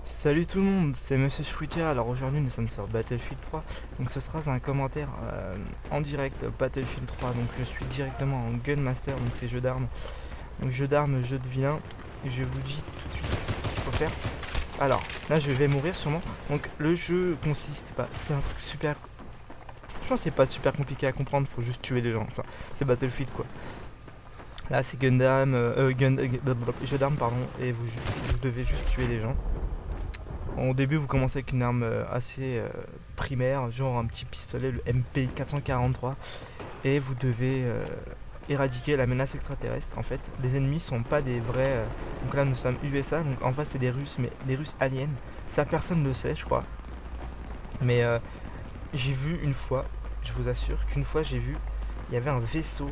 Salut tout le monde, c'est Monsieur Fruitier. Alors aujourd'hui nous sommes sur Battlefield 3. Donc ce sera un commentaire en direct Battlefield 3. Donc je suis directement en Gunmaster, donc c'est jeu d'armes. Donc jeu d'armes, jeu de vilain. Je vous dis tout de suite ce qu'il faut faire. Alors là je vais mourir sûrement. Donc le jeu consiste, c'est un truc super. Je pense que c'est pas super compliqué à comprendre, faut juste tuer les gens. Enfin, c'est Battlefield quoi. Là c'est Gundam, jeu d'armes pardon, et vous devez juste tuer les gens. Au début, vous commencez avec une arme assez primaire, genre un petit pistolet, le MP443, et vous devez éradiquer la menace extraterrestre. En fait, les ennemis sont pas des vrais. Donc là, nous sommes USA, donc en face, c'est des Russes, mais des Russes aliens. Ça, personne ne le sait, je crois. Mais j'ai vu une fois, je vous assure qu'une fois, j'ai vu, il y avait un vaisseau,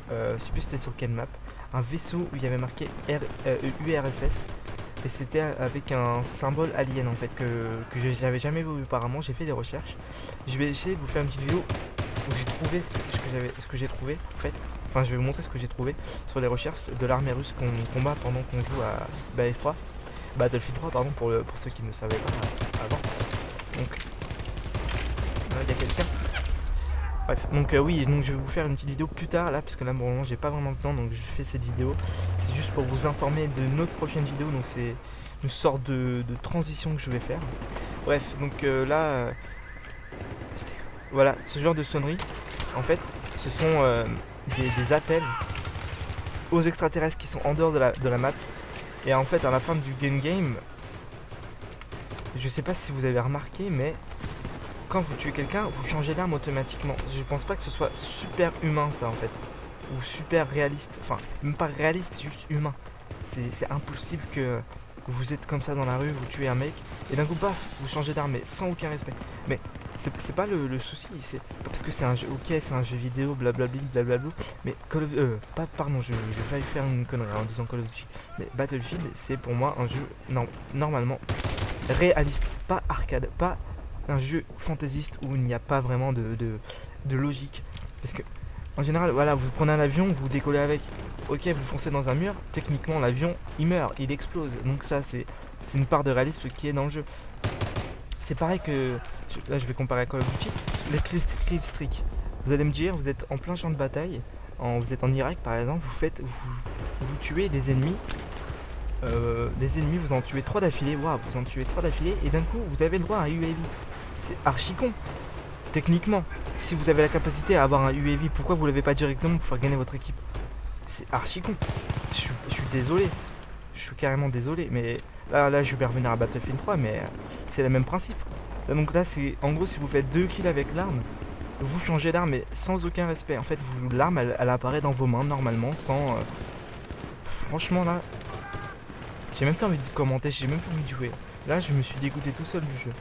je sais plus c'était sur quelle map, un vaisseau où il y avait marqué URSS. Et c'était avec un symbole alien en fait que j'avais jamais vu auparavant. J'ai fait des recherches. Je vais essayer de vous faire une petite vidéo où j'ai trouvé ce que j'ai trouvé en fait. Enfin, je vais vous montrer ce que j'ai trouvé sur les recherches de l'armée russe qu'on combat pendant qu'on joue à BF3. Battlefield 3 pardon pour ceux qui ne savaient pas avant. Donc là il y a quelqu'un. Bref, donc oui, donc je vais vous faire une petite vidéo plus tard là, parce que là pour le moment j'ai pas vraiment le temps, donc je fais cette vidéo. C'est juste pour vous informer de notre prochaine vidéo, donc c'est une sorte de transition que je vais faire. Bref, donc voilà, ce genre de sonnerie, en fait, ce sont des appels aux extraterrestres qui sont en dehors de la map. Et en fait, à la fin du game, je sais pas si vous avez remarqué, mais quand vous tuez quelqu'un, vous changez d'arme automatiquement. Je pense pas que ce soit super humain ça en fait. Ou super réaliste. Enfin, même pas réaliste, juste humain. C'est impossible que vous êtes comme ça dans la rue, vous tuez un mec, et d'un coup, paf, vous changez d'arme, mais sans aucun respect. Mais c'est pas le souci, c'est pas parce que c'est un jeu, ok, c'est un jeu vidéo, blablabli, blablabla, mais Call of, pas, pardon, j'ai failli faire une connerie en disant Call of Duty, mais Battlefield, c'est pour moi un jeu, non, normalement, réaliste, pas arcade, pas un jeu fantaisiste où il n'y a pas vraiment de logique. Parce que, en général, voilà, vous prenez un avion, vous décollez avec. Ok, vous foncez dans un mur, techniquement, l'avion, il meurt, il explose. Donc ça, c'est une part de réalisme qui est dans le jeu. C'est pareil que, là, je vais comparer à Call of Duty, le kill streak. Vous allez me dire, vous êtes en plein champ de bataille, vous êtes en Irak, par exemple, vous tuez des ennemis, vous en tuez 3 d'affilée, waouh, vous en tuez 3 d'affilée, et d'un coup, vous avez le droit à un UAV. C'est archi con. Techniquement, si vous avez la capacité à avoir un UAV, pourquoi vous l'avez pas directement pour faire gagner votre équipe? C'est archi con. Je suis désolé. Je suis carrément désolé. Mais là, je vais revenir à Battlefield 3, mais c'est le même principe. Là, donc là, c'est en gros, si vous faites 2 kills avec l'arme, vous changez d'arme, mais sans aucun respect. En fait, l'arme, elle apparaît dans vos mains normalement, sans. Franchement, là, j'ai même pas envie de commenter, j'ai même pas envie de jouer. Là, je me suis dégoûté tout seul du jeu.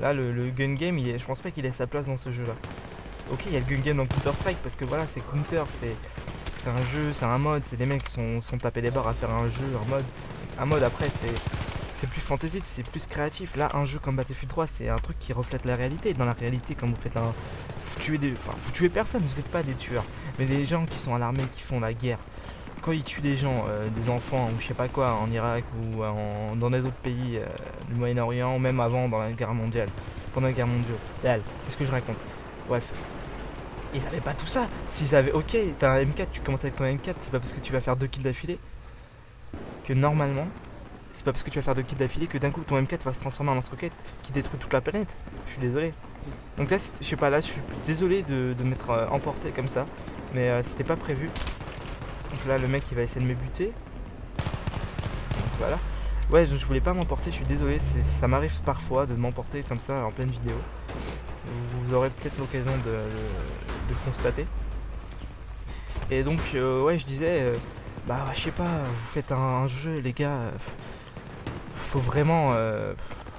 Là, le gun game, je pense pas qu'il ait sa place dans ce jeu-là. Ok, il y a le gun game dans Counter-Strike parce que voilà, c'est Counter, c'est un jeu, c'est un mode, c'est des mecs qui sont tapés les barres à faire un jeu, un mode. Un mode après, c'est plus fantasy, c'est plus créatif. Là, un jeu comme Battlefield 3, c'est un truc qui reflète la réalité. Dans la réalité, quand vous faites un. Vous tuez personne, vous n'êtes pas des tueurs. Mais des gens qui sont à l'armée, qui font la guerre, quand ils tuent des gens, des enfants ou je sais pas quoi, en Irak ou dans des autres pays du Moyen-Orient, ou même avant dans la guerre mondiale, pendant la guerre mondiale, qu'est-ce que je raconte? Bref, ils avaient pas tout ça. S'ils avaient, ok, t'as un M4, tu commences avec ton M4, c'est pas parce que tu vas faire 2 kills d'affilée que normalement, c'est pas parce que tu vas faire 2 kills d'affilée que d'un coup ton M4 va se transformer en lance-roquette qui détruit toute la planète. Je suis désolé. Donc là, je sais pas, là, je suis désolé de m'être emporté comme ça, mais c'était pas prévu. Donc là, le mec il va essayer de me buter. Donc voilà. Ouais, je voulais pas m'emporter, je suis désolé, ça m'arrive parfois de m'emporter comme ça en pleine vidéo. Vous aurez peut-être l'occasion de le constater. Et donc, ouais, je disais, bah, je sais pas, vous faites un jeu, les gars, faut vraiment,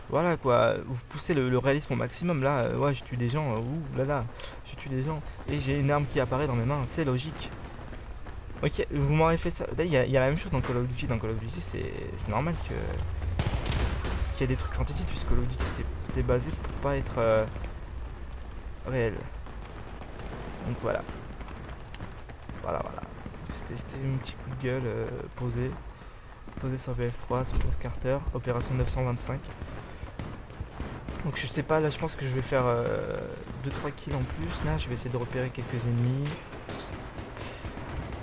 voilà quoi, vous poussez le réalisme au maximum. Là, ouais, je tue des gens, ouh là là, je tue des gens, et j'ai une arme qui apparaît dans mes mains, c'est logique. Ok, vous m'aurez fait ça. Là, il y a la même chose dans Call of Duty. Dans Call of Duty, c'est normal qu'il y ait des trucs fantasy, puisque Call of Duty c'est basé pour pas être réel. Donc voilà. Voilà. C'était un petit coup de gueule posé. reposer sur VF3, sur Post Carter, opération 925. Donc je sais pas, là je pense que je vais faire 2-3 kills en plus. Là je vais essayer de repérer quelques ennemis.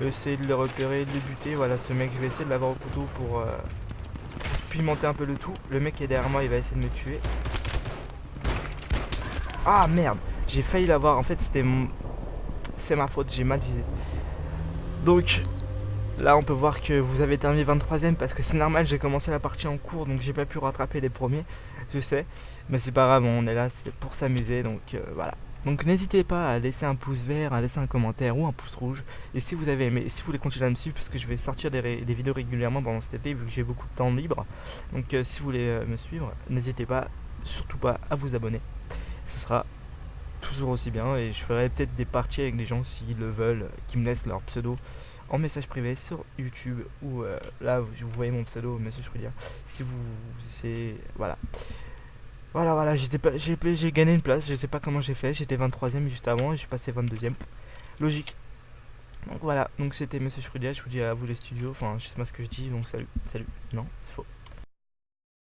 Essayer de les repérer, de les buter. Voilà, ce mec, je vais essayer de l'avoir au couteau pour pimenter un peu le tout. Le mec qui est derrière moi, il va essayer de me tuer. Ah merde, j'ai failli l'avoir. En fait, c'est ma faute, j'ai mal visé. Donc là, on peut voir que vous avez terminé 23ème parce que c'est normal, j'ai commencé la partie en cours, donc j'ai pas pu rattraper les premiers. Je sais, mais c'est pas grave, on est là, c'est pour s'amuser, donc voilà. Donc n'hésitez pas à laisser un pouce vert, à laisser un commentaire ou un pouce rouge. Et si vous avez aimé, et si vous voulez continuer à me suivre, parce que je vais sortir des vidéos régulièrement pendant cet été, vu que j'ai beaucoup de temps libre. Donc si vous voulez me suivre, n'hésitez pas, surtout pas à vous abonner. Ce sera toujours aussi bien et je ferai peut-être des parties avec des gens s'ils le veulent, qui me laissent leur pseudo en message privé sur YouTube ou là vous voyez mon pseudo Monsieur Shrudia. Si vous c'est voilà. Voilà, j'ai gagné une place, je sais pas comment j'ai fait, j'étais 23ème juste avant et j'ai passé 22ème. Logique. Donc voilà, donc c'était Monsieur Shrudia, je vous dis à vous les studios, enfin je sais pas ce que je dis, donc salut, non, c'est faux.